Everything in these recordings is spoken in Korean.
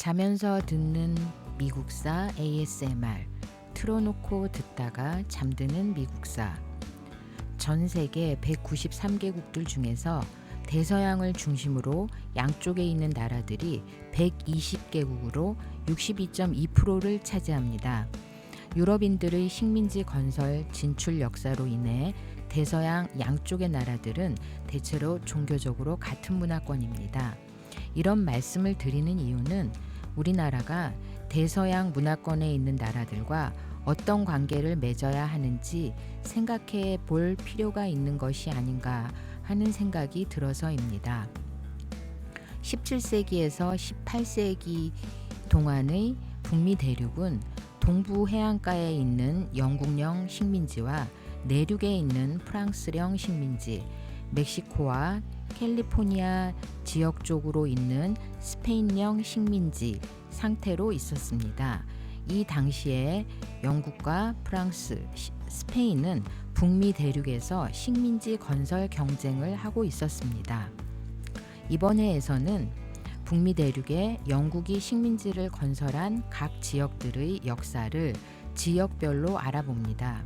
자면서 듣는 미국사 ASMR, 틀어놓고 듣다가 잠드는 미국사. 전 세계 193개국들 중에서 대서양을 중심으로 양쪽에 있는 나라들이 120개국으로 62.2%를 차지합니다. 유럽인들의 식민지 건설 진출 역사로 인해 대서양 양쪽의 나라들은 대체로 종교적으로 같은 문화권입니다. 이런 말씀을 드리는 이유는 우리나라가 대서양 문화권에 있는 나라들과 어떤 관계를 맺어야 하는지 생각해 볼 필요가 있는 것이 아닌가 하는 생각이 들어서입니다. 17세기에서 18세기 동안의 북미 대륙은 동부 해안가에 있는 영국령 식민지와 내륙에 있는 프랑스령 식민지, 멕시코와 캘리포니아 지역 쪽으로 있는 스페인령 식민지 상태로 있었습니다. 이 당시에 영국과 프랑스, 스페인은 북미 대륙에서 식민지 건설 경쟁을 하고 있었습니다. 이번 회에서는 북미 대륙에 영국이 식민지를 건설한 각 지역들의 역사를 지역별로 알아봅니다.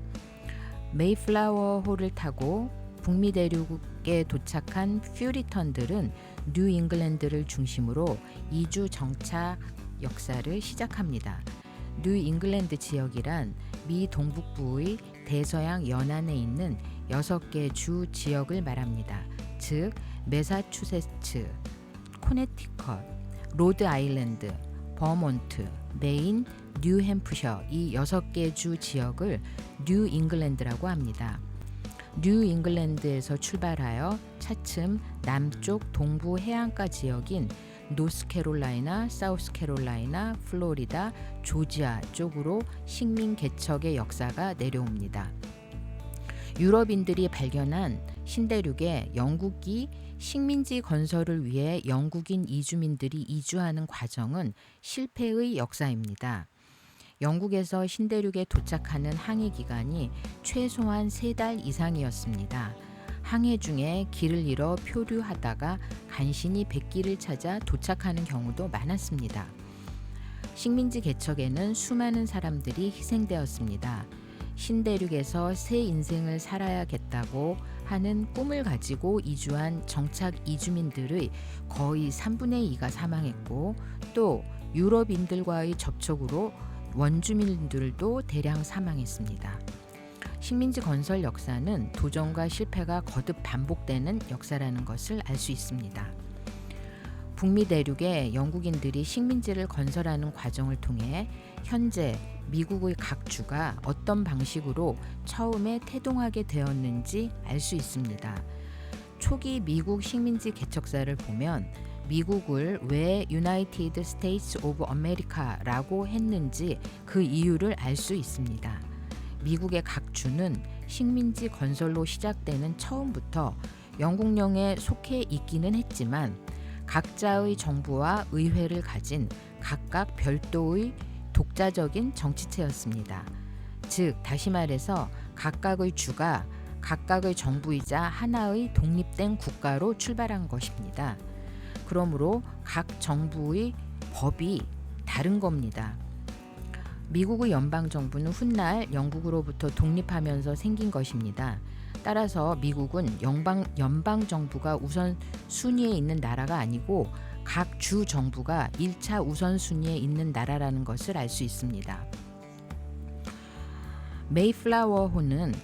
메이플라워호를 타고 북미 대륙에 도착한 퓨리턴들은 뉴 잉글랜드를 중심으로 이주 정착 역사를 시작합니다. 뉴 잉글랜드 지역이란 미 동북부의 대서양 연안에 있는 6개 주 지역을 말합니다. 즉 매사추세츠, 코네티컷, 로드 아일랜드, 버몬트, 메인, 뉴햄프셔 이 6개 주 지역을 뉴 잉글랜드라고 합니다. 뉴 잉글랜드에서 출발하여 차츰 남쪽 동부 해안가 지역인 노스캐롤라이나, 사우스캐롤라이나, 플로리다, 조지아 쪽으로 식민 개척의 역사가 내려옵니다. 유럽인들이 발견한 신대륙에 영국이 식민지 건설을 위해 영국인 이주민들이 이주하는 과정은 실패의 역사입니다. 영국에서 신대륙에 도착하는 항해 기간이 최소한 3달 이상이었습니다. 항해 중에 길을 잃어 표류하다가 간신히 백길을 찾아 도착하는 경우도 많았습니다. 식민지 개척에는 수많은 사람들이 희생되었습니다. 신대륙에서 새 인생을 살아야겠다고 하는 꿈을 가지고 이주한 정착 이주민들의 거의 3분의 2가 사망했고, 또 유럽인들과의 접촉으로 원주민들도 대량 사망했습니다. 식민지 건설 역사는 도전과 실패가 거듭 반복되는 역사라는 것을 알 수 있습니다. 북미 대륙에 영국인들이 식민지를 건설하는 과정을 통해 현재 미국의 각 주가 어떤 방식으로 처음에 태동하게 되었는지 알 수 있습니다. 초기 미국 식민지 개척사를 보면 미국을 왜 유나이티드 스테이츠 오브 아메리카라고 했는지 그 이유를 알 수 있습니다. 미국의 각 주는 식민지 건설로 시작되는 처음부터 영국령에 속해 있기는 했지만 각자의 정부와 의회를 가진 각각 별도의 독자적인 정치체였습니다. 즉, 다시 말해서 각각의 주가 각각의 정부이자 하나의 독립된 국가로 출발한 것입니다. 그러므로 각 정부의 법이 다른 겁니다. 미국의 연방정부는 훗날 영국으로부터 독립하면서 생긴 것입니다. 따라서 미국은 연방정부가 우선 순위에 있는 나라가 아니고 각 주 정부가 1차 우선순위에 있는 나라라는 것을 알 수 있습니다. 메이플라워호는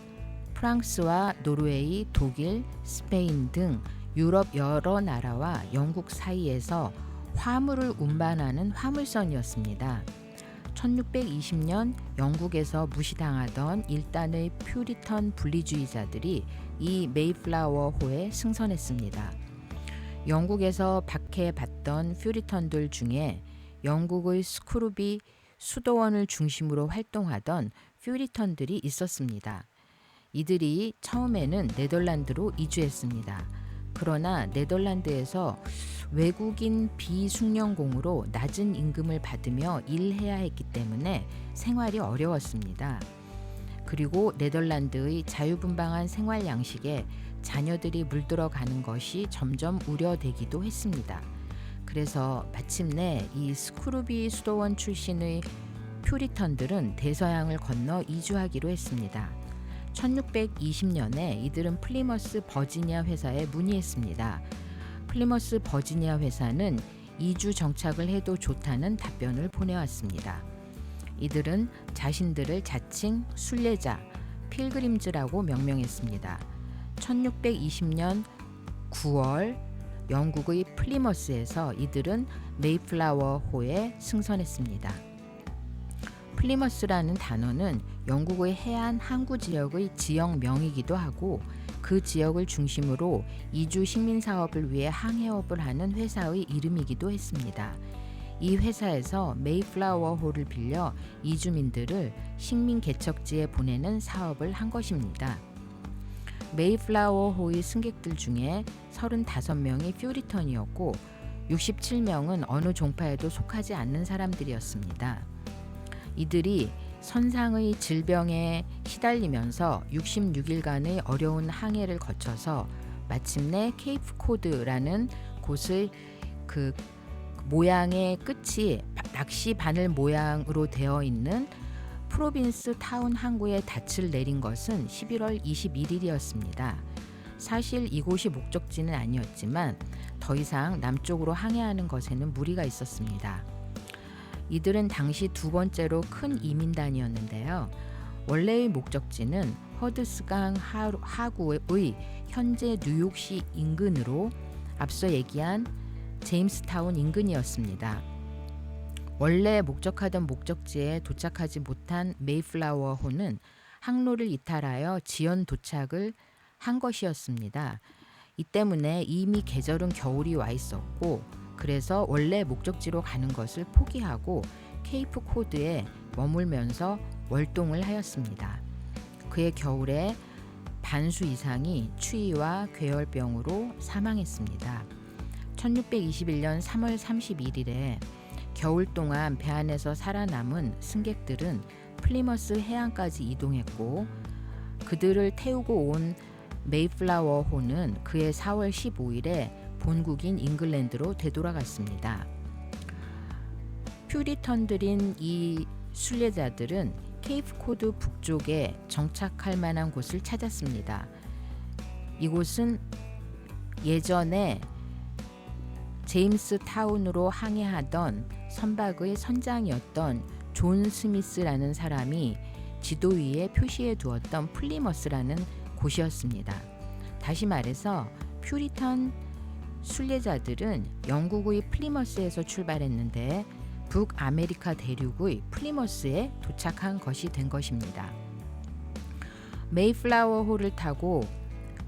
프랑스와 노르웨이, 독일, 스페인 등 유럽 여러 나라와 영국 사이에서 화물을 운반하는 화물선이었습니다. 1620년 영국에서 무시당하던 일단의 퓨리턴 분리주의자들이 이 메이플라워호에 승선했습니다. 영국에서 박해받던 퓨리턴들 중에 영국의 스크루비 수도원을 중심으로 활동하던 퓨리턴들이 있었습니다. 이들이 처음에는 네덜란드로 이주했습니다. 그러나 네덜란드에서 외국인 비숙련공으로 낮은 임금을 받으며 일해야 했기 때문에 생활이 어려웠습니다. 그리고 네덜란드의 자유분방한 생활 양식에 자녀들이 물들어가는 것이 점점 우려되기도 했습니다. 그래서 마침내 이 스크루비 수도원 출신의 퓨리턴들은 대서양을 건너 이주하기로 했습니다. 1620년에 이들은 플리머스 버지니아 회사에 문의했습니다. 플리머스 버지니아 회사는 이주 정착을 해도 좋다는 답변을 보내왔습니다. 이들은 자신들을 자칭 순례자, 필그림즈라고 명명했습니다. 1620년 9월 영국의 플리머스에서 이들은 메이플라워호에 승선했습니다. 플리머스라는 단어는 영국의 해안 항구 지역의 지역명이기도 하고 그 지역을 중심으로 이주 식민 사업을 위해 항해업을 하는 회사의 이름이기도 했습니다. 이 회사에서 메이플라워호를 빌려 이주민들을 식민 개척지에 보내는 사업을 한 것입니다. 메이플라워호의 승객들 중에 35명이 퓨리턴이었고 67명은 어느 종파에도 속하지 않는 사람들이었습니다. 이들이 선상의 질병에 시달리면서 66일간의 어려운 항해를 거쳐서 마침내 케이프 코드라는 곳의 그 모양의 끝이 낚시 바늘 모양으로 되어 있는 프로빈스 타운 항구에 닻을 내린 것은 11월 21일이었습니다. 사실 이곳이 목적지는 아니었지만 더 이상 남쪽으로 항해하는 것에는 무리가 있었습니다. 이들은 당시 두 번째로 큰 이민단이었는데요. 원래의 목적지는 허드스강 하구의 현재 뉴욕시 인근으로 앞서 얘기한 제임스타운 인근이었습니다. 원래 목적하던 목적지에 도착하지 못한 메이플라워호는 항로를 이탈하여 지연 도착을 한 것이었습니다. 이 때문에 이미 계절은 겨울이 와 있었고 그래서 원래 목적지로 가는 것을 포기하고 케이프 코드에 머물면서 월동을 하였습니다. 그해 겨울에 반수 이상이 추위와 괴열병으로 사망했습니다. 1621년 3월 31일에 겨울 동안 배 안에서 살아남은 승객들은 플리머스 해안까지 이동했고 그들을 태우고 온 메이플라워호는 그해 4월 15일에 본국인 잉글랜드로 되돌아갔습니다. 퓨리턴들인 이 순례자들은 케이프 코드 북쪽에 정착할 만한 곳을 찾았습니다. 이곳은 예전에 제임스 타운으로 항해하던 선박의 선장이었던 존 스미스라는 사람이 지도 위에 표시해 두었던 플리머스라는 곳이었습니다. 다시 말해서 퓨리턴 순례자들은 영국의 플리머스에서 출발했는데 북아메리카 대륙의 플리머스에 도착한 것이 된 것입니다. 메이플라워호를 타고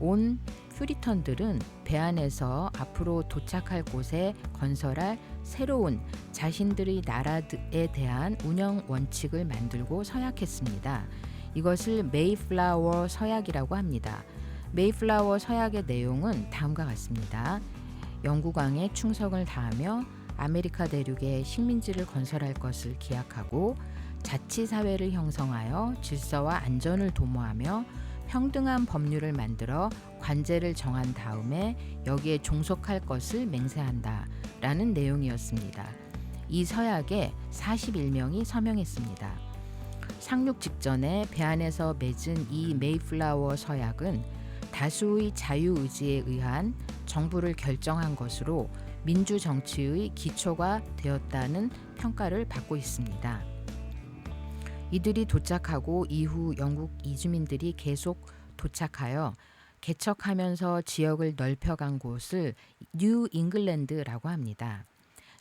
온 퓨리턴들은 배 안에서 앞으로 도착할 곳에 건설할 새로운 자신들의 나라에 대한 운영 원칙을 만들고 서약했습니다. 이것을 메이플라워 서약이라고 합니다. 메이플라워 서약의 내용은 다음과 같습니다. 영국왕에 충성을 다하며 아메리카 대륙에 식민지를 건설할 것을 기약하고 자치사회를 형성하여 질서와 안전을 도모하며 평등한 법률을 만들어 관제를 정한 다음에 여기에 종속할 것을 맹세한다 라는 내용이었습니다. 이 서약에 41명이 서명했습니다. 상륙 직전에 배 안에서 맺은 이 메이플라워 서약은 다수의 자유의지에 의한 정부를 결정한 것으로 민주정치의 기초가 되었다는 평가를 받고 있습니다. 이들이 도착하고 이후 영국 이주민들이 계속 도착하여 개척하면서 지역을 넓혀간 곳을 뉴 잉글랜드라고 합니다.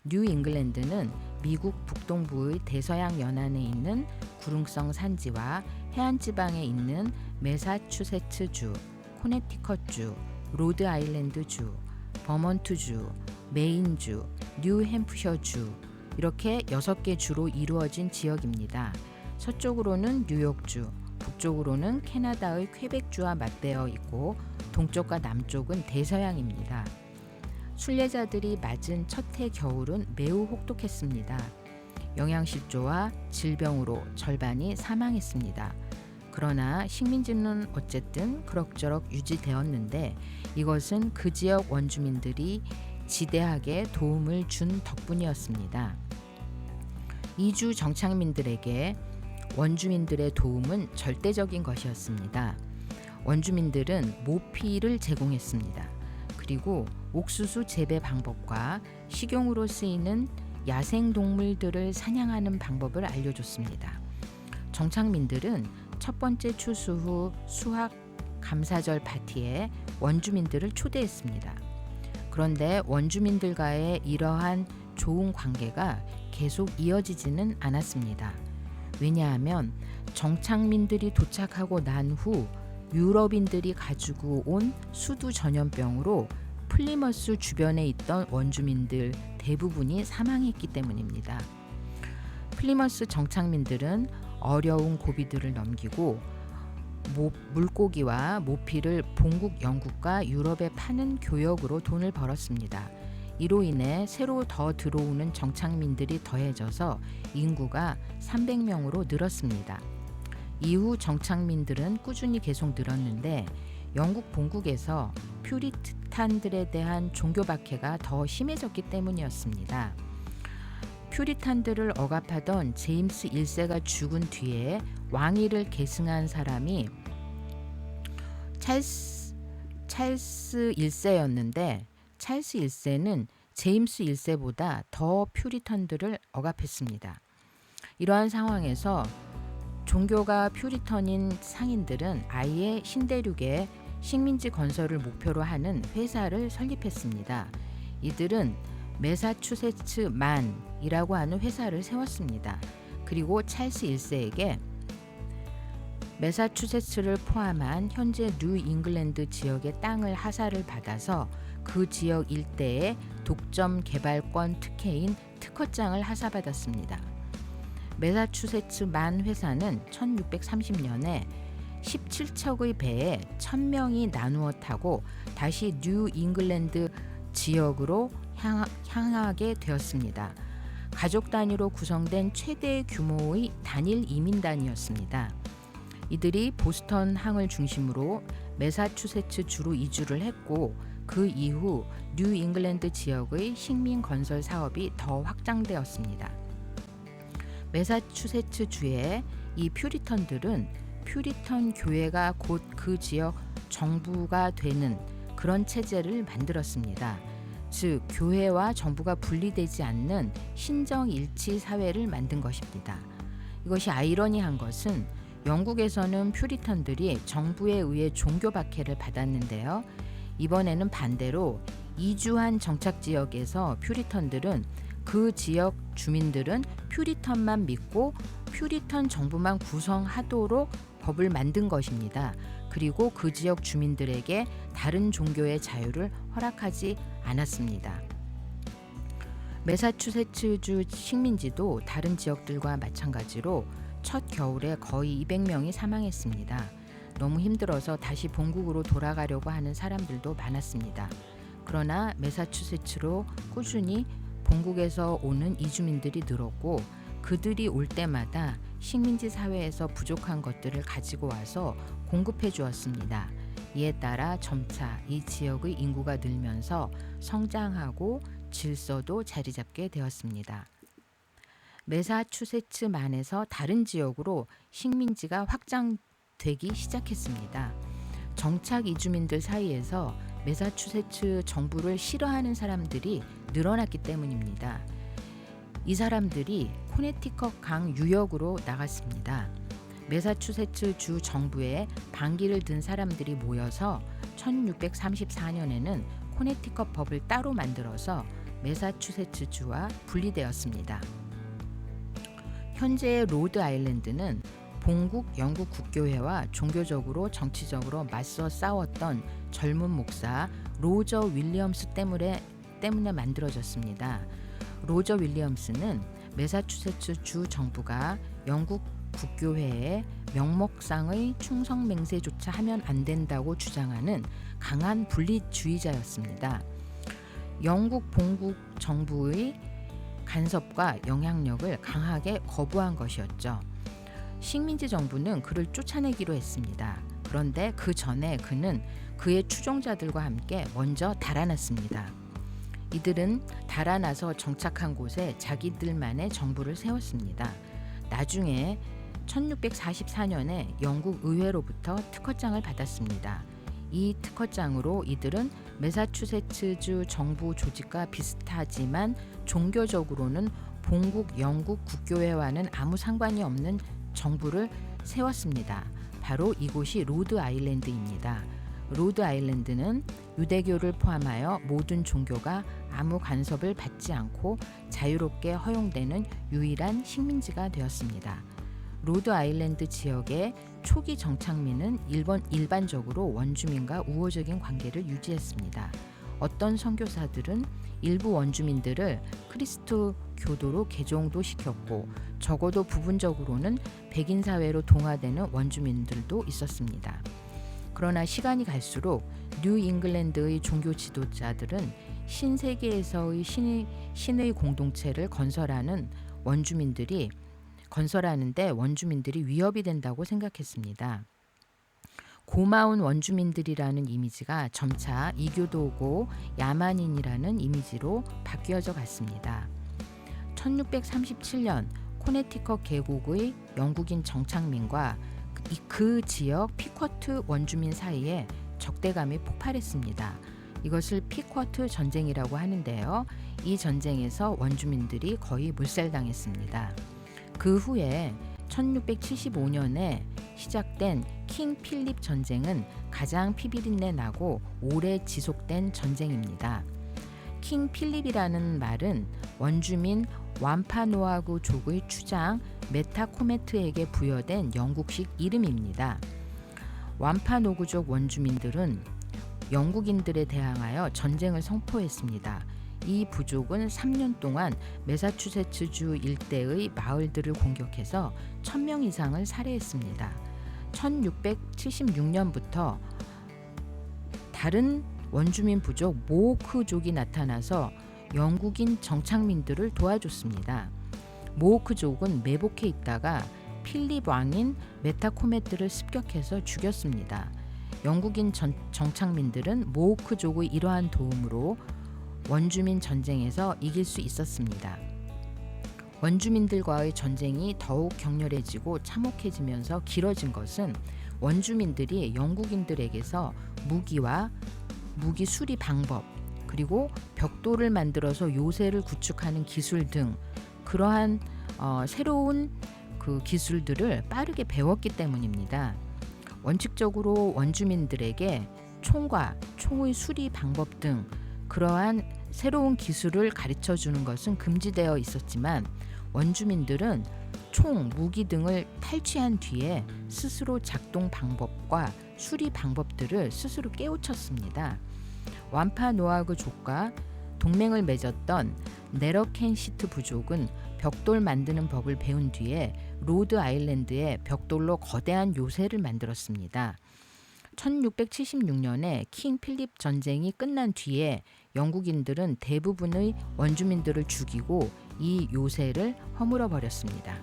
뉴 잉글랜드는 미국 북동부의 대서양 연안에 있는 구릉성 산지와 해안지방에 있는 매사추세츠주, 코네티컷주, 로드아일랜드주, 버몬트주, 메인주, 뉴햄프셔주 이렇게 6개 주로 이루어진 지역입니다. 서쪽으로는 뉴욕주, 북쪽으로는 캐나다의 퀘벡주와 맞대어 있고 동쪽과 남쪽은 대서양입니다. 순례자들이 맞은 첫 해 겨울은 매우 혹독했습니다. 영양실조와 질병으로 절반이 사망했습니다. 그러나 식민지는 어쨌든 그럭저럭 유지되었는데 이것은 그 지역 원주민들이 지대하게 도움을 준 덕분이었습니다. 이주 정착민들에게 원주민들의 도움은 절대적인 것이었습니다. 원주민들은 모피를 제공했습니다. 그리고 옥수수 재배 방법과 식용으로 쓰이는 야생동물들을 사냥하는 방법을 알려줬습니다. 정착민들은 첫 번째 추수 후 수확 감사절 파티에 원주민들을 초대했습니다. 그런데 원주민들과의 이러한 좋은 관계가 계속 이어지지는 않았습니다. 왜냐하면 정착민들이 도착하고 난 후 유럽인들이 가지고 온 수두 전염병으로 플리머스 주변에 있던 원주민들 대부분이 사망했기 때문입니다. 플리머스 정착민들은 어려운 고비들을 넘기고 물고기와 모피를 본국 영국과 유럽에 파는 교역으로 돈을 벌었습니다. 이로 인해 새로 더 들어오는 정착민들이 더해져서 인구가 300명으로 늘었습니다. 이후 정착민들은 꾸준히 계속 늘었는데 영국 본국에서 퓨리탄들에 대한 종교 박해가 더 심해졌기 때문이었습니다. 퓨리탄들을 억압하던 제임스 1세가 죽은 뒤에 왕위를 계승한 사람이 찰스 1세였는데 찰스 1세는 제임스 1세보다 더 퓨리턴들을 억압했습니다. 이러한 상황에서 종교가 퓨리턴인 상인들은 아예 신대륙에 식민지 건설을 목표로 하는 회사를 설립했습니다. 이들은 매사추세츠 만이라고 하는 회사를 세웠습니다. 그리고 찰스 1세에게 매사추세츠를 포함한 현재 뉴 잉글랜드 지역의 땅을 하사를 받아서 그 지역 일대의 독점 개발권 특혜인 특허장을 하사받았습니다. 매사추세츠 만 회사는 1630년에 17척의 배에 1000명이 나누어 타고 다시 뉴 잉글랜드 지역으로 향하게 되었습니다. 가족 단위로 구성된 최대 규모의 단일 이민단이었습니다. 이들이 보스턴 항을 중심으로 매사추세츠 주로 이주를 했고 그 이후 뉴 잉글랜드 지역의 식민 건설 사업이 더 확장되었습니다. 매사추세츠 주의 이 퓨리턴들은 퓨리턴 교회가 곧 그 지역 정부가 되는 그런 체제를 만들었습니다. 즉 교회와 정부가 분리되지 않는 신정일치 사회를 만든 것입니다. 이것이 아이러니한 것은 영국에서는 퓨리턴들이 정부에 의해 종교 박해를 받았는데요. 이번에는 반대로 이주한 정착지역에서 퓨리턴들은 그 지역 주민들은 퓨리턴만 믿고 퓨리턴 정부만 구성하도록 법을 만든 것입니다. 그리고 그 지역 주민들에게 다른 종교의 자유를 허락하지 않았습니다. 매사추세츠주 식민지도 다른 지역들과 마찬가지로 첫 겨울에 거의 200명이 사망했습니다. 너무 힘들어서 다시 본국으로 돌아가려고 하는 사람들도 많았습니다. 그러나 매사추세츠로 꾸준히 본국에서 오는 이주민들이 늘었고 그들이 올 때마다 식민지 사회에서 부족한 것들을 가지고 와서 공급해 주었습니다. 이에 따라 점차 이 지역의 인구가 늘면서 성장하고 질서도 자리 잡게 되었습니다. 매사추세츠만에서 다른 지역으로 식민지가 확장되기 시작했습니다. 정착 이주민들 사이에서 매사추세츠 정부를 싫어하는 사람들이 늘어났기 때문입니다. 이 사람들이 코네티컷 강 유역으로 나갔습니다. 매사추세츠 주 정부에 반기를 든 사람들이 모여서 1634년에는 코네티컷 법을 따로 만들어서 매사추세츠 주와 분리되었습니다. 현재의 로드 아일랜드는 본국 영국 국교회와 종교적으로 정치적으로 맞서 싸웠던 젊은 목사 로저 윌리엄스 때문에 만들어졌습니다. 로저 윌리엄스는 매사추세츠 주 정부가 영국 국교회에 명목상의 충성 맹세조차 하면 안 된다고 주장하는 강한 분리주의자였습니다. 영국 본국 정부의 간섭과 영향력을 강하게 거부한 것이었죠. 식민지 정부는 그를 쫓아내기로 했습니다. 그런데 그 전에 그는 그의 추종자들과 함께 먼저 달아났습니다. 이들은 달아나서 정착한 곳에 자기들만의 정부를 세웠습니다. 나중에 1644년에 영국 의회로부터 특허장을 받았습니다. 이 특허장으로 이들은 매사추세츠주 정부 조직과 비슷하지만 종교적으로는 본국 영국 국교회와는 아무 상관이 없는 정부를 세웠습니다. 바로 이곳이 로드 아일랜드입니다. 로드 아일랜드는 유대교를 포함하여 모든 종교가 아무 간섭을 받지 않고 자유롭게 허용되는 유일한 식민지가 되었습니다. 로드 아일랜드 지역의 초기 정착민은 일반적으로 원주민과 우호적인 관계를 유지했습니다. 어떤 선교사들은 일부 원주민들을 그리스도교도로 개종도 시켰고 적어도 부분적으로는 백인 사회로 동화되는 원주민들도 있었습니다. 그러나 시간이 갈수록 뉴 잉글랜드의 종교 지도자들은 신세계에서의 신의 공동체를 건설하는데 원주민들이 위협이 된다고 생각했습니다. 고마운 원주민들이라는 이미지가 점차 이교도고 야만인이라는 이미지로 바뀌어져 갔습니다. 1637년 코네티컷 계곡의 영국인 정착민과 그 지역 피쿼트 원주민 사이에 적대감이 폭발했습니다. 이것을 피쿼트 전쟁이라고 하는데요. 이 전쟁에서 원주민들이 거의 몰살당했습니다. 그 후에 1675년에 시작된 킹 필립 전쟁은 가장 피비린내 나고 오래 지속된 전쟁입니다. 킹 필립이라는 말은 원주민 완파노아그족의 추장 메타코메트에게 부여된 영국식 이름입니다. 완파노그족 원주민들은 영국인들에 대항하여 전쟁을 선포했습니다. 이 부족은 3년 동안 매사추세츠주 일대의 마을들을 공격해서 1000명 이상을 살해했습니다. 1676년부터 다른 원주민 부족 모호크족이 나타나서 영국인 정착민들을 도와줬습니다. 모호크족은 매복해 있다가 필립 왕인 메타코메트를 습격해서 죽였습니다. 영국인 정착민들은 모호크족의 이러한 도움으로 원주민 전쟁에서 이길 수 있었습니다. 원주민들과의 전쟁이 더욱 격렬해지고 참혹해지면서 길어진 것은 원주민들이 영국인들에게서 무기 수리 방법, 그리고 벽돌을 만들어서 요새를 구축하는 기술 등 그러한 새로운 그 기술들을 빠르게 배웠기 때문입니다. 원칙적으로 원주민들에게 총과 총의 수리 방법 등 그러한 새로운 기술을 가르쳐 주는 것은 금지되어 있었지만 원주민들은 총, 무기 등을 탈취한 뒤에 스스로 작동 방법과 수리 방법들을 스스로 깨우쳤습니다. 완파노아그족과 동맹을 맺었던 네러켄시트 부족은 벽돌 만드는 법을 배운 뒤에 로드 아일랜드에 벽돌로 거대한 요새를 만들었습니다. 1676년에 킹 필립 전쟁이 끝난 뒤에 영국인들은 대부분의 원주민들을 죽이고 이 요새를 허물어 버렸습니다.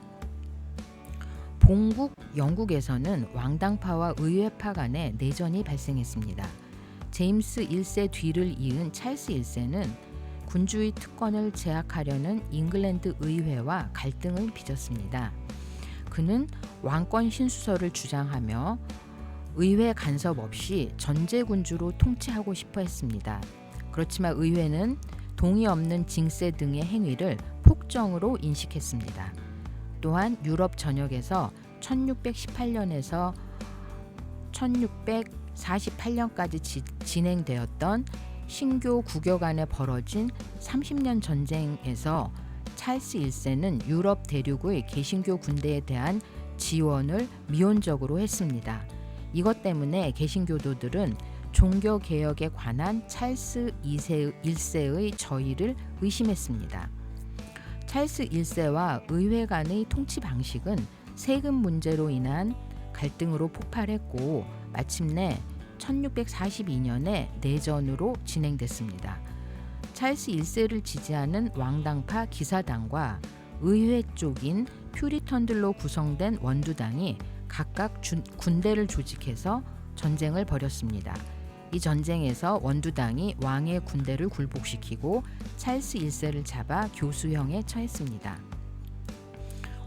본국 영국에서는 왕당파와 의회파 간의 내전이 발생했습니다. 제임스 1세 뒤를 이은 찰스 1세는 군주의 특권을 제약하려는 잉글랜드 의회와 갈등을 빚었습니다. 그는 왕권 신수설을 주장하며 의회 간섭 없이 전제군주로 통치하고 싶어 했습니다. 그렇지만 의회는 동의 없는 징세 등의 행위를 폭정으로 인식했습니다. 또한 유럽 전역에서 1618년에서 1648년까지 진행되었던 신교 국교 간에 벌어진 30년 전쟁에서 찰스 1세는 유럽 대륙의 개신교 군대에 대한 지원을 미온적으로 했습니다. 이것 때문에 개신교도들은 종교개혁에 관한 찰스 1세의 저의를 의심했습니다. 찰스 1세와 의회 간의 통치 방식은 세금 문제로 인한 갈등으로 폭발했고 마침내 1642년에 내전으로 진행됐습니다. 찰스 1세를 지지하는 왕당파 기사당과 의회 쪽인 퓨리턴들로 구성된 원두당이 각각 군대를 조직해서 전쟁을 벌였습니다. 이 전쟁에서 원두당이 왕의 군대를 굴복시키고 찰스 1세를 잡아 교수형에 처했습니다.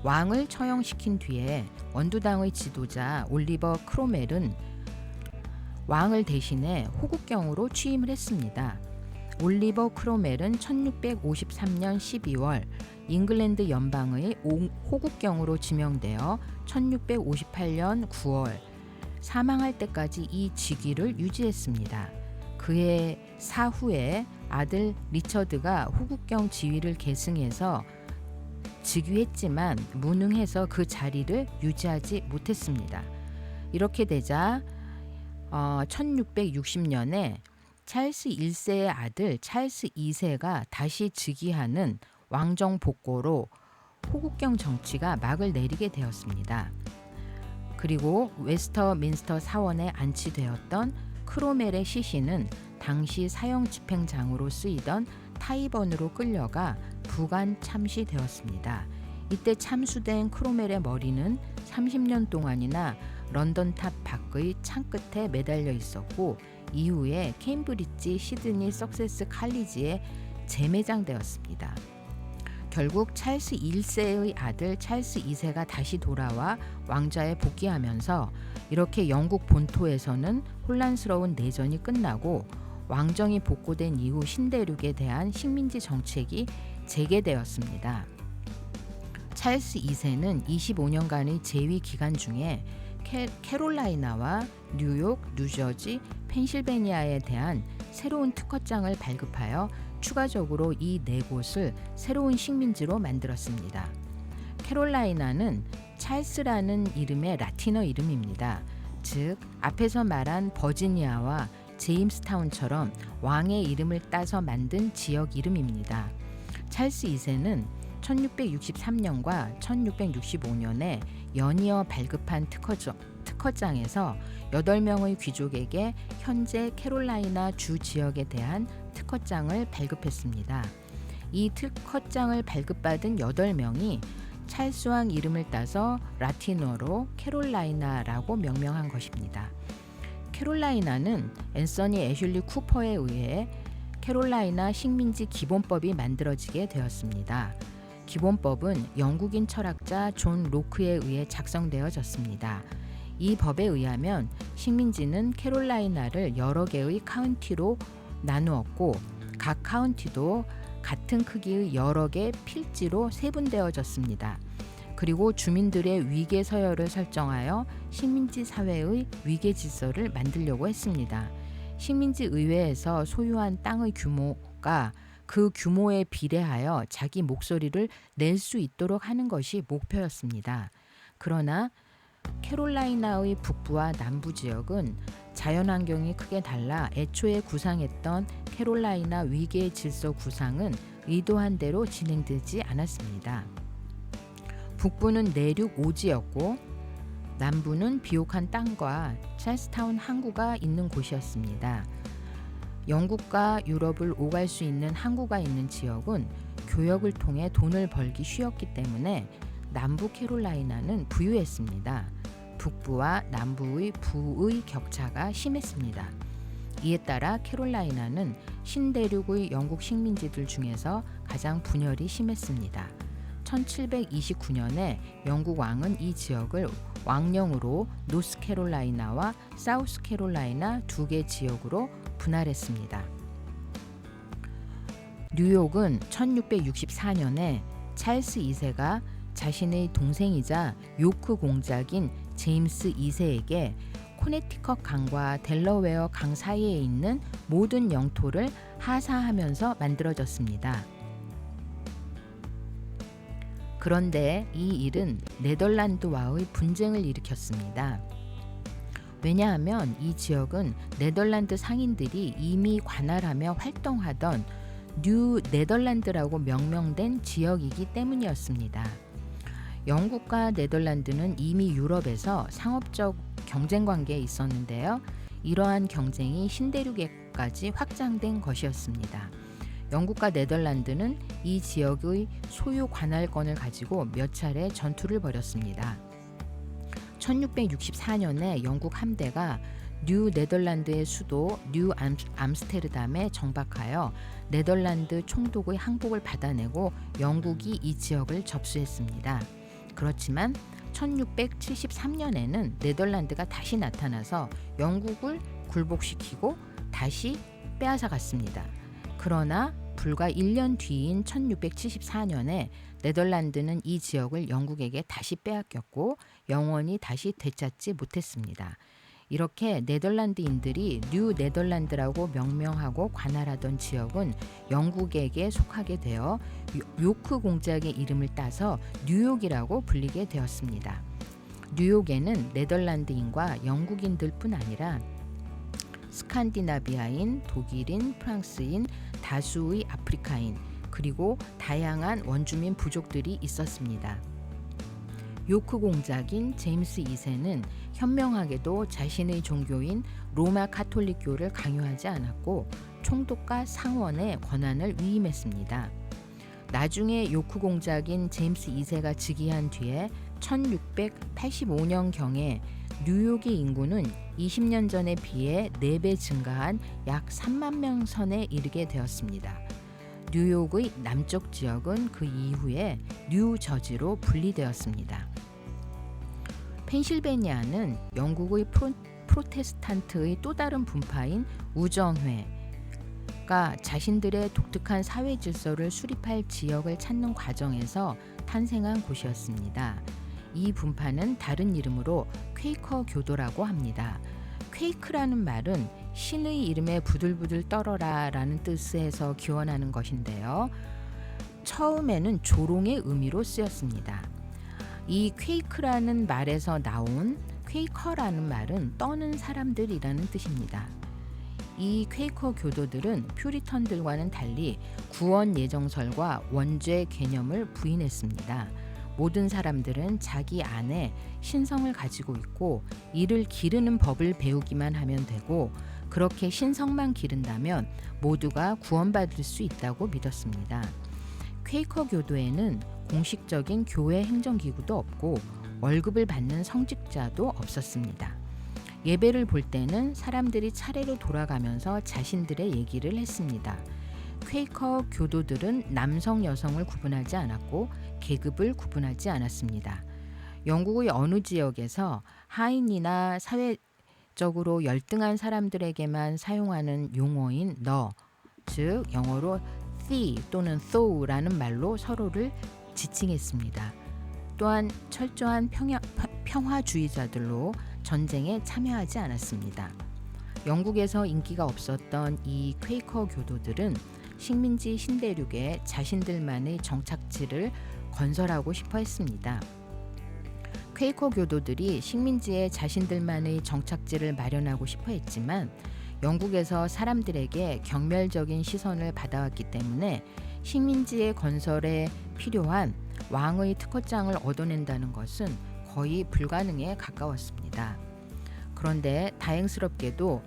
왕을 처형시킨 뒤에 원두당의 지도자 올리버 크로멜은 왕을 대신해 호국경으로 취임을 했습니다. 올리버 크로멜은 1653년 12월 잉글랜드 연방의 호국경으로 지명되어 1658년 9월 사망할 때까지 이 직위를 유지했습니다. 그의 사후에 아들 리처드가 호국경 지위를 계승해서 즉위했지만 무능해서 그 자리를 유지하지 못했습니다. 이렇게 되자 1660년에 찰스 1세의 아들 찰스 2세가 다시 즉위하는 왕정 복고로 호국경 정치가 막을 내리게 되었습니다. 그리고 웨스터민스터 사원에 안치되었던 크로멜의 시신은 당시 사형 집행장으로 쓰이던 타이번으로 끌려가 부관 참시되었습니다. 이때 참수된 크로멜의 머리는 30년 동안이나 런던탑 밖의 창끝에 매달려 있었고 이후에 케임브리지, 시드니, 석세스 칼리지에 재매장되었습니다. 결국 찰스 1세의 아들 찰스 2세가 다시 돌아와 왕좌에 복귀하면서 이렇게 영국 본토에서는 혼란스러운 내전이 끝나고 왕정이 복고된 이후 신대륙에 대한 식민지 정책이 재개되었습니다. 찰스 2세는 25년간의 재위 기간 중에 캐롤라이나와 뉴욕, 뉴저지, 펜실베니아에 대한 새로운 특허장을 발급하여 추가적으로 이 네 곳을 새로운 식민지로 만들었습니다. 캐롤라이나는 찰스라는 이름의 라틴어 이름입니다. 즉 앞에서 말한 버지니아와 제임스타운처럼 왕의 이름을 따서 만든 지역 이름입니다. 찰스 2세는 1663년과 1665년에 연이어 발급한 특허장에서 8명의 귀족에게 현재 캐롤라이나 주 지역에 대한 특허장을 발급했습니다. 이 특허장을 발급받은 8명이 찰스왕 이름을 따서 라틴어로 캐롤라이나라고 명명한 것입니다. 캐롤라이나는 앤서니 애슐리 쿠퍼에 의해 캐롤라이나 식민지 기본법이 만들어지게 되었습니다. 기본법은 영국인 철학자 존 로크에 의해 작성되어졌습니다. 이 법에 의하면 식민지는 캐롤라이나를 여러 개의 카운티로 나누었고 각 카운티도 같은 크기의 여러 개 필지로 세분되어졌습니다. 그리고 주민들의 위계 서열을 설정하여 식민지 사회의 위계 질서를 만들려고 했습니다. 식민지 의회에서 소유한 땅의 규모가 그 규모에 비례하여 자기 목소리를 낼 수 있도록 하는 것이 목표였습니다. 그러나 캐롤라이나의 북부와 남부 지역은 자연환경이 크게 달라 애초에 구상했던 캐롤라이나 위계 질서 구상은 의도한 대로 진행되지 않았습니다. 북부는 내륙 오지였고 남부는 비옥한 땅과 찰스타운 항구가 있는 곳이었습니다. 영국과 유럽을 오갈 수 있는 항구가 있는 지역은 교역을 통해 돈을 벌기 쉬웠기 때문에 남부 캐롤라이나는 부유했습니다. 북부와 남부의 부의 격차가 심했습니다. 이에 따라 캐롤라이나는 신대륙의 영국 식민지들 중에서 가장 분열이 심했습니다. 1729년에 영국 왕은 이 지역을 왕령으로 노스캐롤라이나와 사우스캐롤라이나 두 개 지역으로 분할했습니다. 뉴욕은 1664년에 찰스 2세가 자신의 동생이자 요크 공작인 제임스 2세에게 코네티컷 강과 델러웨어 강 사이에 있는 모든 영토를 하사하면서 만들어졌습니다. 그런데 이 일은 네덜란드와의 분쟁을 일으켰습니다. 왜냐하면 이 지역은 네덜란드 상인들이 이미 관할하며 활동하던 뉴 네덜란드라고 명명된 지역이기 때문이었습니다. 영국과 네덜란드는 이미 유럽에서 상업적 경쟁 관계에 있었는데요. 이러한 경쟁이 신대륙에까지 확장된 것이었습니다. 영국과 네덜란드는 이 지역의 소유 관할권을 가지고 몇 차례 전투를 벌였습니다. 1664년에 영국 함대가 뉴 네덜란드의 수도 뉴 암스테르담에 정박하여 네덜란드 총독의 항복을 받아내고 영국이 이 지역을 접수했습니다. 그렇지만 1673년에는 네덜란드가 다시 나타나서 영국을 굴복시키고 다시 빼앗아갔습니다. 그러나 불과 1년 뒤인 1674년에 네덜란드는 이 지역을 영국에게 다시 빼앗겼고 영원히 다시 되찾지 못했습니다. 이렇게 네덜란드인들이 뉴 네덜란드라고 명명하고 관할하던 지역은 영국에게 속하게 되어 요크 공작의 이름을 따서 뉴욕이라고 불리게 되었습니다. 뉴욕에는 네덜란드인과 영국인들뿐 아니라 스칸디나비아인, 독일인, 프랑스인, 다수의 아프리카인, 그리고 다양한 원주민 부족들이 있었습니다. 요크 공작인 제임스 2세는 현명하게도 자신의 종교인 로마 가톨릭교를 강요하지 않았고 총독과 상원의 권한을 위임했습니다. 나중에 요크 공작인 제임스 2세가 즉위한 뒤에 1685년경에 뉴욕의 인구는 20년 전에 비해 4배 증가한 약 3만 명 선에 이르게 되었습니다. 뉴욕의 남쪽 지역은 그 이후에 뉴저지로 분리되었습니다. 펜실베니아는 영국의 프로테스탄트의 또 다른 분파인 우정회가 자신들의 독특한 사회 질서를 수립할 지역을 찾는 과정에서 탄생한 곳이었습니다. 이 분파는 다른 이름으로 퀘이커 교도라고 합니다. 퀘이크라는 말은 신의 이름에 부들부들 떨어라 라는 뜻에서 기원하는 것인데요. 처음에는 조롱의 의미로 쓰였습니다. 이 퀘이크라는 말에서 나온 퀘이커라는 말은 떠는 사람들이라는 뜻입니다. 이 퀘이커 교도들은 퓨리턴들과는 달리 구원 예정설과 원죄 개념을 부인했습니다. 모든 사람들은 자기 안에 신성을 가지고 있고 이를 기르는 법을 배우기만 하면 되고 그렇게 신성만 기른다면 모두가 구원받을 수 있다고 믿었습니다. 퀘이커 교도에는 공식적인 교회 행정기구도 없고 월급을 받는 성직자도 없었습니다. 예배를 볼 때는 사람들이 차례로 돌아가면서 자신들의 얘기를 했습니다. 퀘이커 교도들은 남성, 여성을 구분하지 않았고 계급을 구분하지 않았습니다. 영국의 어느 지역에서 하인이나 사회적으로 열등한 사람들에게만 사용하는 용어인 너, 즉 영어로 thee 또는 thou라는 말로 서로를 지칭했습니다. 또한 철저한 평화주의자들로 전쟁에 참여하지 않았습니다. 영국에서 인기가 없었던 이 퀘이커 교도들은 식민지 신대륙에 자신들만의 정착지를 건설하고 싶어 했습니다. 퀘이커 교도들이 식민지에 자신들만의 정착지를 마련하고 싶어 했지만 영국에서 사람들에게 경멸적인 시선을 받아왔기 때문에 식민지의 건설에 필요한 왕의 특허장을 얻어낸다는 것은 거의 불가능에 가까웠습니다. 그런데 다행스럽게도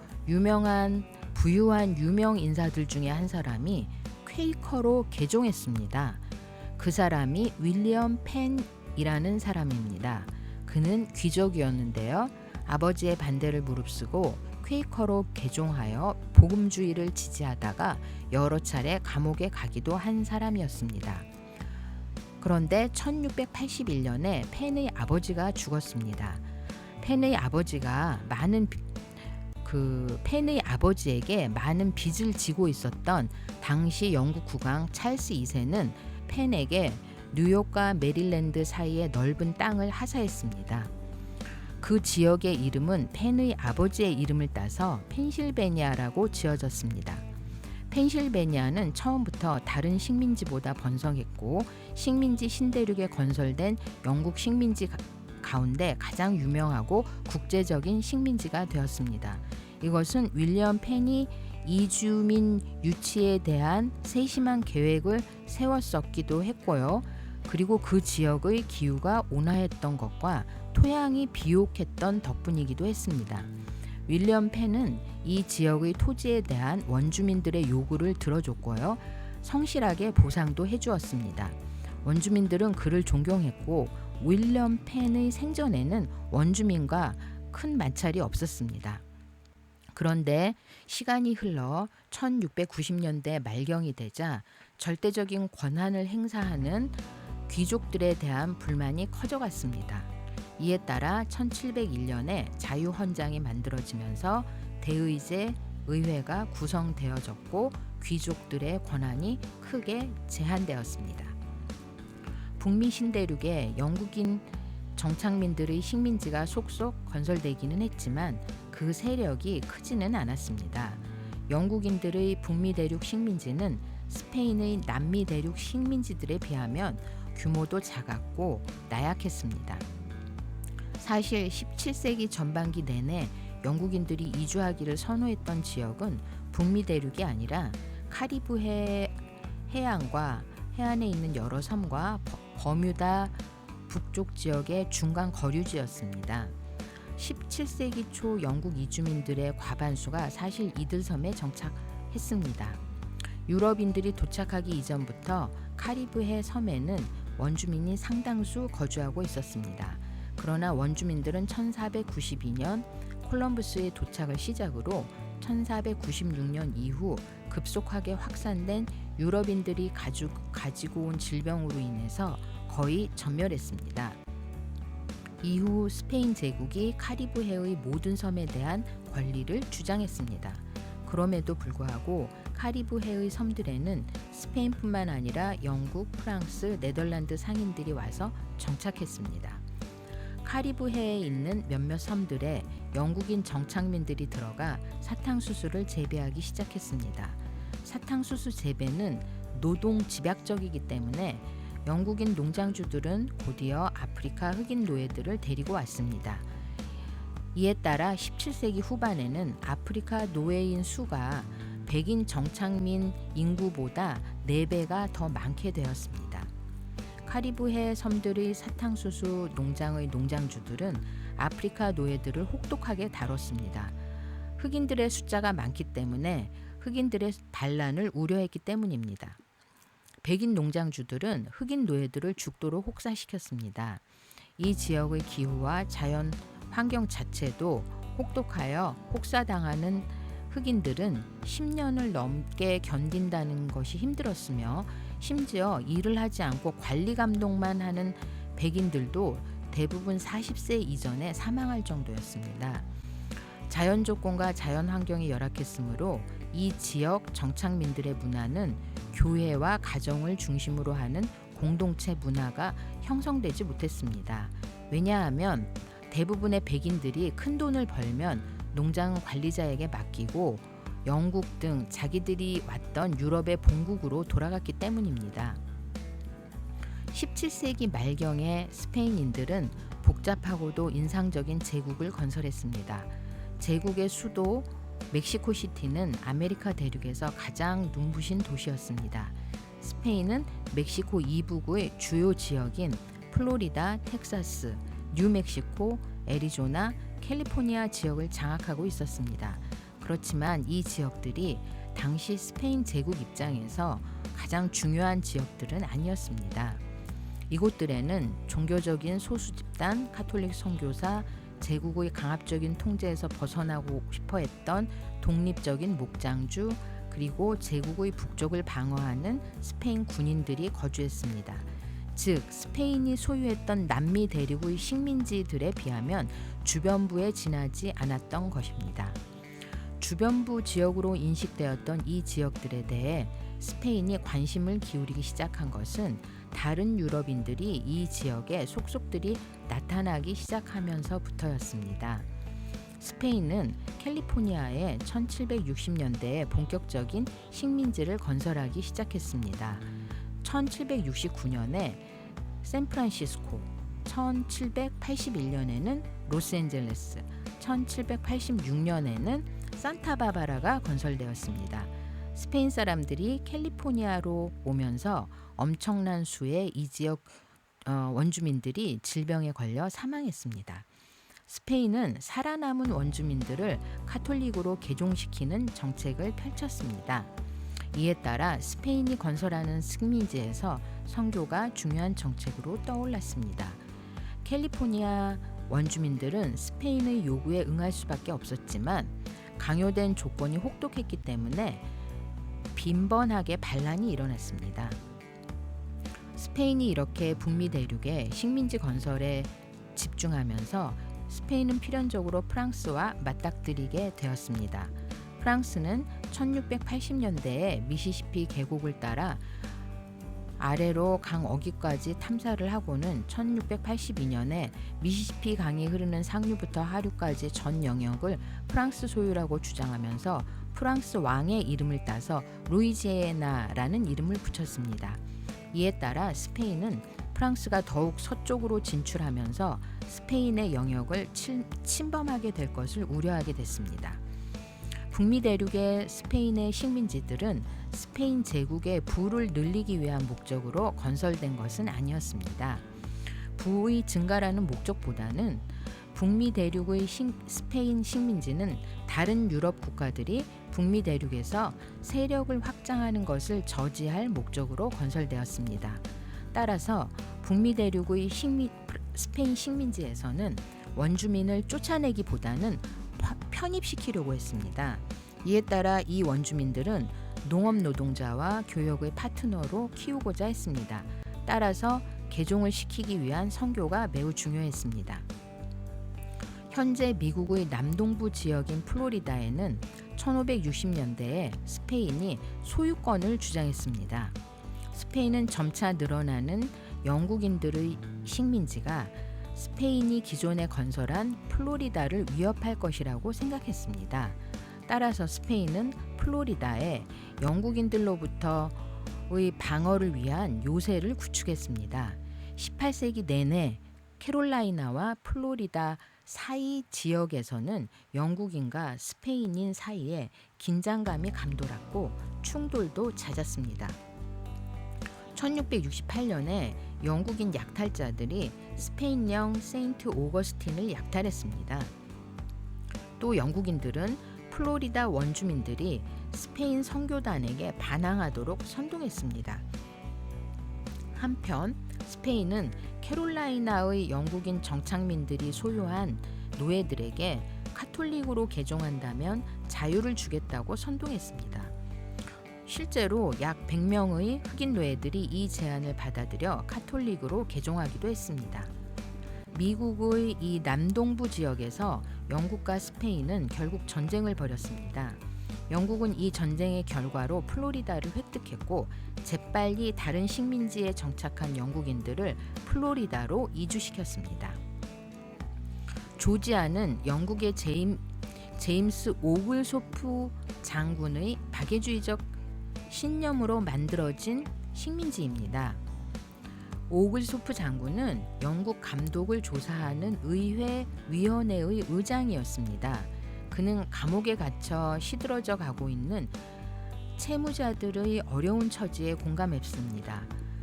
부유한 유명 인사들 중에 한 사람이 퀘이커로 개종했습니다. 그 사람이 윌리엄 펜이라는 사람입니다. 그는 귀족이었는데요. 아버지의 반대를 무릅쓰고 퀘이커로 개종하여 복음주의를 지지하다가 여러 차례 감옥에 가기도 한 사람이었습니다. 그런데 1681년에 펜의 아버지가 죽었습니다. 펜의 아버지에게 많은 빚을 지고 있었던 당시 영국 국왕 찰스 2세는 펜에게 뉴욕과 메릴랜드 사이의 넓은 땅을 하사했습니다. 그 지역의 이름은 펜의 아버지의 이름을 따서 펜실베니아라고 지어졌습니다. 펜실베니아는 처음부터 다른 식민지보다 번성했고 식민지 신대륙에 건설된 영국 식민지 가운데 가장 유명하고 국제적인 식민지가 되었습니다. 이것은 윌리엄 펜이 이주민 유치에 대한 세심한 계획을 세웠었기도 했고요. 그리고 그 지역의 기후가 온화했던 것과 토양이 비옥했던 덕분이기도 했습니다. 윌리엄 펜은 이 지역의 토지에 대한 원주민들의 요구를 들어줬고요. 성실하게 보상도 해주었습니다. 원주민들은 그를 존경했고 윌리엄 펜의 생전에는 원주민과 큰 마찰이 없었습니다. 그런데 시간이 흘러 1690년대 말경이 되자 절대적인 권한을 행사하는 귀족들에 대한 불만이 커져갔습니다. 이에 따라 1701년에 자유헌장이 만들어지면서 대의제 의회가 구성되어졌고 귀족들의 권한이 크게 제한되었습니다. 북미 신대륙에 영국인 정착민들의 식민지가 속속 건설되기는 했지만 그 세력이 크지는 않았습니다. 영국인들의 북미 대륙 식민지는 스페인의 남미 대륙 식민지들에 비하면 규모도 작았고 나약했습니다. 사실 17세기 전반기 내내 영국인들이 이주하기를 선호했던 지역은 북미 대륙이 아니라 카리브 해안과 해안에 있는 여러 섬과 버뮤다 북쪽 지역의 중간 거류지였습니다. 17세기 초 영국 이주민들의 과반수가 사실 이들 섬에 정착했습니다. 유럽인들이 도착하기 이전부터 카리브해 섬에는 원주민이 상당수 거주하고 있었습니다. 그러나 원주민들은 1492년 콜럼버스의 도착을 시작으로 1496년 이후 급속하게 확산된 유럽인들이 가지고 온 질병으로 인해서 거의 전멸했습니다. 이후 스페인 제국이 카리브해의 모든 섬에 대한 권리를 주장했습니다. 그럼에도 불구하고 카리브해의 섬들에는 스페인뿐만 아니라 영국, 프랑스, 네덜란드 상인들이 와서 정착했습니다. 카리브해에 있는 몇몇 섬들에 영국인 정착민들이 들어가 사탕수수를 재배하기 시작했습니다. 사탕수수 재배는 노동 집약적이기 때문에 영국인 농장주들은 곧이어 아프리카 흑인 노예들을 데리고 왔습니다. 이에 따라 17세기 후반에는 아프리카 노예인 수가 백인 정착민 인구보다 4배가 더 많게 되었습니다. 카리브해 섬들의 사탕수수 농장의 농장주들은 아프리카 노예들을 혹독하게 다뤘습니다. 흑인들의 숫자가 많기 때문에 흑인들의 반란을 우려했기 때문입니다. 백인 농장주들은 흑인 노예들을 죽도록 혹사시켰습니다. 이 지역의 기후와 자연 환경 자체도 혹독하여 혹사당하는 흑인들은 10년을 넘게 견딘다는 것이 힘들었으며 심지어 일을 하지 않고 관리 감독만 하는 백인들도 대부분 40세 이전에 사망할 정도였습니다. 자연 조건과 자연 환경이 열악했으므로 이 지역 정착민들의 문화는 교회와 가정을 중심으로 하는 공동체 문화가 형성되지 못했습니다. 왜냐하면 대부분의 백인들이 큰 돈을 벌면 농장 관리자에게 맡기고 영국 등 자기들이 왔던 유럽의 본국으로 돌아갔기 때문입니다. 17세기 말경에 스페인인들은 복잡하고도 인상적인 제국을 건설했습니다. 제국의 수도 멕시코시티는 아메리카 대륙에서 가장 눈부신 도시였습니다. 스페인은 멕시코 이북의 주요 지역인 플로리다, 텍사스, 뉴멕시코, 애리조나, 캘리포니아 지역을 장악하고 있었습니다. 그렇지만 이 지역들이 당시 스페인 제국 입장에서 가장 중요한 지역들은 아니었습니다. 이곳들에는 종교적인 소수 집단, 카톨릭 선교사, 제국의 강압적인 통제에서 벗어나고 싶어 했던 독립적인 목장주, 그리고 제국의 북쪽을 방어하는 스페인 군인들이 거주했습니다. 즉, 스페인이 소유했던 남미 대륙의 식민지들에 비하면 주변부에 지나지 않았던 것입니다. 주변부 지역으로 인식되었던 이 지역들에 대해 스페인이 관심을 기울이기 시작한 것은 다른 유럽인들이 이 지역에 속속들이 나타나기 시작하면서부터였습니다. 스페인은 캘리포니아에 1760년대에 본격적인 식민지를 건설하기 시작했습니다. 1769년에 샌프란시스코, 1781년에는 로스앤젤레스, 1786년에는 산타바바라가 건설되었습니다. 스페인 사람들이 캘리포니아로 오면서 엄청난 수의 이 지역 원주민들이 질병에 걸려 사망했습니다. 스페인은 살아남은 원주민들을 카톨릭으로 개종시키는 정책을 펼쳤습니다. 이에 따라 스페인이 건설하는 식민지에서 선교가 중요한 정책으로 떠올랐습니다. 캘리포니아 원주민들은 스페인의 요구에 응할 수밖에 없었지만 강요된 조건이 혹독했기 때문에 빈번하게 반란이 일어났습니다. 스페인이 이렇게 북미 대륙의 식민지 건설에 집중하면서 스페인은 필연적으로 프랑스와 맞닥뜨리게 되었습니다. 프랑스는 1680년대에 미시시피 계곡을 따라 아래로 강 어귀까지 탐사를 하고는 1682년에 미시시피 강이 흐르는 상류부터 하류까지 전 영역을 프랑스 소유라고 주장하면서 프랑스 왕의 이름을 따서 루이지애나라는 이름을 붙였습니다. 이에 따라 스페인은 프랑스가 더욱 서쪽으로 진출하면서 스페인의 영역을 침범하게 될 것을 우려하게 됐습니다. 북미 대륙의 스페인의 식민지들은 스페인 제국의 부를 늘리기 위한 목적으로 건설된 것은 아니었습니다. 부의 증가라는 목적보다는 북미 대륙의 스페인 식민지는 다른 유럽 국가들이 북미 대륙에서 세력을 확장하는 것을 저지할 목적으로 건설되었습니다. 따라서 북미 대륙의 스페인 식민지에서는 원주민을 쫓아내기보다는 편입시키려고 했습니다. 이에 따라 이 원주민들은 농업 노동자와 교역의 파트너로 키우고자 했습니다. 따라서 개종을 시키기 위한 선교가 매우 중요했습니다. 현재 미국의 남동부 지역인 플로리다에는 1560년대에 스페인이 소유권을 주장했습니다. 스페인은 점차 늘어나는 영국인들의 식민지가 스페인이 기존에 건설한 플로리다를 위협할 것이라고 생각했습니다. 따라서 스페인은 플로리다에 영국인들로부터의 방어를 위한 요새를 구축했습니다. 18세기 내내 캐롤라이나와 플로리다 사이 지역에서는 영국인과 스페인인 사이에 긴장감이 감돌았고 충돌도 잦았습니다. 1668년에 영국인 약탈자들이 스페인령 세인트 오거스틴을 약탈했습니다. 또 영국인들은 플로리다 원주민들이 스페인 선교단에게 반항하도록 선동했습니다. 한편 스페인은 캐롤라이나의 영국인 정착민들이 소유한 노예들에게 카톨릭으로 개종한다면 자유를 주겠다고 선동했습니다. 실제로 약 100명의 흑인 노예들이 이 제안을 받아들여 카톨릭으로 개종하기도 했습니다. 미국의 이 남동부 지역에서 영국과 스페인은 결국 전쟁을 벌였습니다. 영국은 이 전쟁의 결과로 플로리다를 획득했고 재빨리 다른 식민지에 정착한 영국인들을 플로리다로 이주시켰습니다. 조지아는 영국의 제임스 오글소프 장군의 박애주의적 신념으로 만들어진 식민지입니다. 오글소프 장군은 영국 감독을 조사하는 의회 위원회의 의장이었습니다. 그는 감옥에 갇혀 시들어져 가고 있는 채무자들의 어려운 처지에 공감했습니다.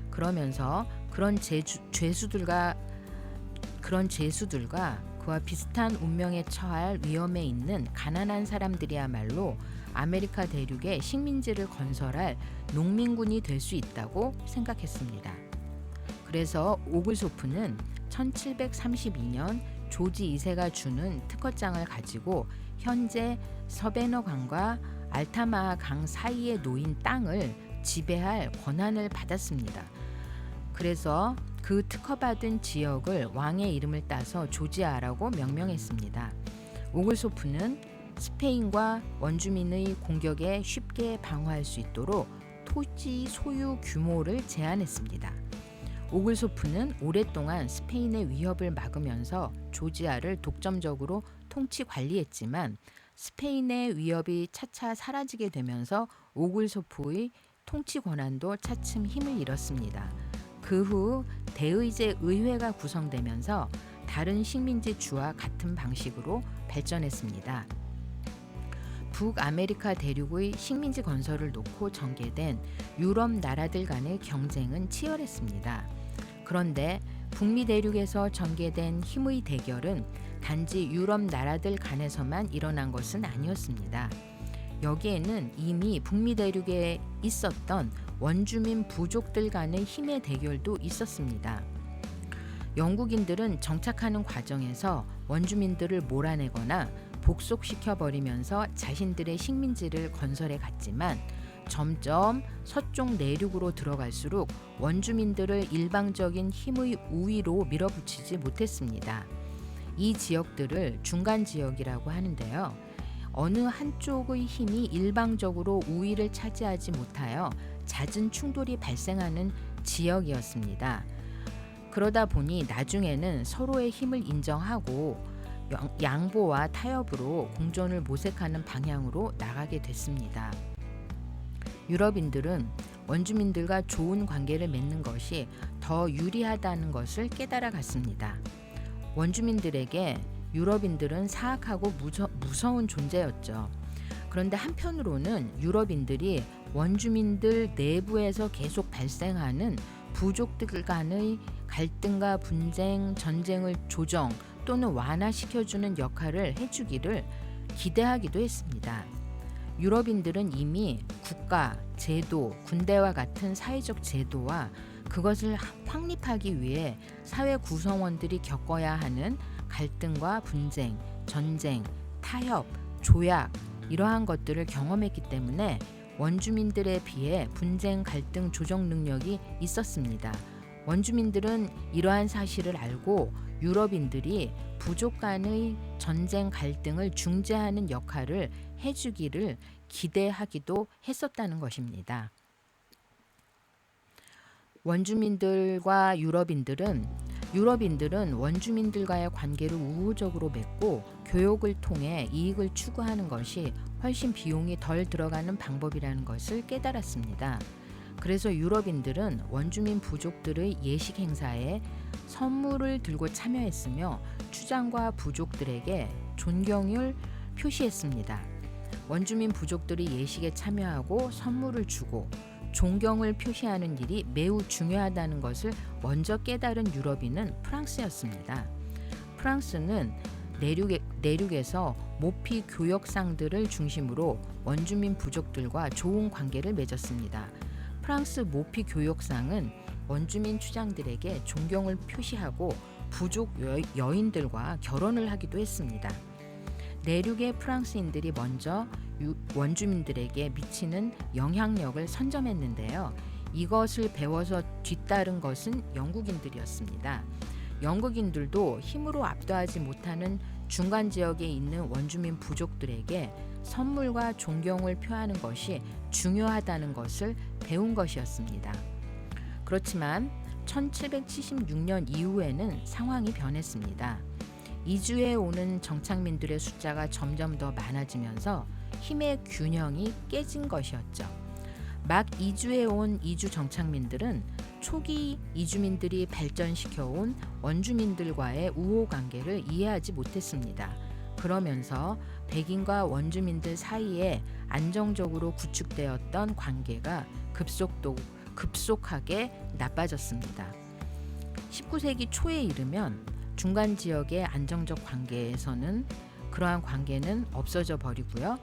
그러면서 그런 죄수들과 그와 비슷한 운명에 처할 위험에 있는 가난한 사람들이야말로 아메리카 대륙에 식민지를 건설할 농민군이 될 수 있다고 생각했습니다. 그래서 오글소프는 1732년 조지 2세가 주는 특허장을 가지고 현재 서베너 강과 알타마하 강 사이에 놓인 땅을 지배할 권한을 받았습니다. 그래서 그 특허받은 지역을 왕의 이름을 따서 조지아라고 명명했습니다. 오글소프는 스페인과 원주민의 공격에 쉽게 방어할 수 있도록 토지 소유 규모를 제한했습니다. 오글소프는 오랫동안 스페인의 위협을 막으면서 조지아를 독점적으로 통치 관리했지만 스페인의 위협이 차차 사라지게 되면서 오글소프의 통치 권한도 차츰 힘을 잃었습니다. 그 후 대의제 의회가 구성되면서 다른 식민지 주와 같은 방식으로 발전했습니다. 북아메리카 대륙의 식민지 건설을 놓고 전개된 유럽 나라들 간의 경쟁은 치열했습니다. 그런데 북미 대륙에서 전개된 힘의 대결은 단지 유럽 나라들 간에서만 일어난 것은 아니었습니다. 여기에는 이미 북미 대륙에 있었던 원주민 부족들 간의 힘의 대결도 있었습니다. 영국인들은 정착하는 과정에서 원주민들을 몰아내거나 복속시켜 버리면서 자신들의 식민지를 건설해 갔지만 점점 서쪽 내륙으로 들어갈수록 원주민들을 일방적인 힘의 우위로 밀어붙이지 못했습니다. 이 지역들을 중간 지역이라고 하는데요. 어느 한쪽의 힘이 일방적으로 우위를 차지하지 못하여 잦은 충돌이 발생하는 지역이었습니다. 그러다 보니 나중에는 서로의 힘을 인정하고 양보와 타협으로 공존을 모색하는 방향으로 나가게 됐습니다. 유럽인들은 원주민들과 좋은 관계를 맺는 것이 더 유리하다는 것을 깨달아 갔습니다. 원주민들에게 유럽인들은 사악하고 무서운 존재였죠. 그런데 한편으로는 유럽인들이 원주민들 내부에서 계속 발생하는 부족들 간의 갈등과 분쟁, 전쟁을 조정 또는 완화시켜주는 역할을 해주기를 기대하기도 했습니다. 유럽인들은 이미 국가, 제도, 군대와 같은 사회적 제도와 그것을 확립하기 위해 사회 구성원들이 겪어야 하는 갈등과 분쟁, 전쟁, 타협, 조약 이러한 것들을 경험했기 때문에 원주민들에 비해 분쟁, 갈등 조정 능력이 있었습니다. 원주민들은 이러한 사실을 알고 유럽인들이 부족 간의 전쟁 갈등을 중재하는 역할을 해주기를 기대하기도 했었다는 것입니다. 원주민들과 유럽인들은 원주민들과의 관계를 우호적으로 맺고 교역을 통해 이익을 추구하는 것이 훨씬 비용이 덜 들어가는 방법이라는 것을 깨달았습니다. 그래서 유럽인들은 원주민 부족들의 예식 행사에 선물을 들고 참여했으며 추장과 부족들에게 존경을 표시했습니다. 원주민 부족들이 예식에 참여하고 선물을 주고 존경을 표시하는 일이 매우 중요하다는 것을 먼저 깨달은 유럽인은 프랑스였습니다. 프랑스는 내륙에서 모피 교역상들을 중심으로 원주민 부족들과 좋은 관계를 맺었습니다. 프랑스 모피 교역상은 원주민 추장들에게 존경을 표시하고 부족 여인들과 결혼을 하기도 했습니다. 내륙의 프랑스인들이 먼저 원주민들에게 미치는 영향력을 선점했는데요. 이것을 배워서 뒤따른 것은 영국인들이었습니다. 영국인들도 힘으로 압도하지 못하는 중간 지역에 있는 원주민 부족들에게 선물과 존경을 표하는 것이 중요하다는 것을 배운 것이었습니다. 그렇지만 1776년 이후에는 상황이 변했습니다. 이주해 오는 정착민들의 숫자가 점점 더 많아지면서 힘의 균형이 깨진 것이었죠. 막 이주해 온 이주 정착민들은 초기 이주민들이 발전시켜온 원주민들과의 우호 관계를 이해하지 못했습니다. 그러면서 백인과 원주민들 사이에 안정적으로 구축되었던 관계가 급속하게 나빠졌습니다. 19세기 초에 이르면 중간 지역의 안정적 관계에서는 그러한 관계는 없어져 버리고요.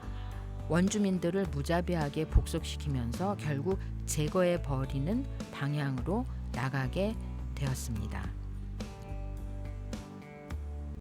원주민들을 무자비하게 복속시키면서 결국 제거해 버리는 방향으로 나가게 되었습니다.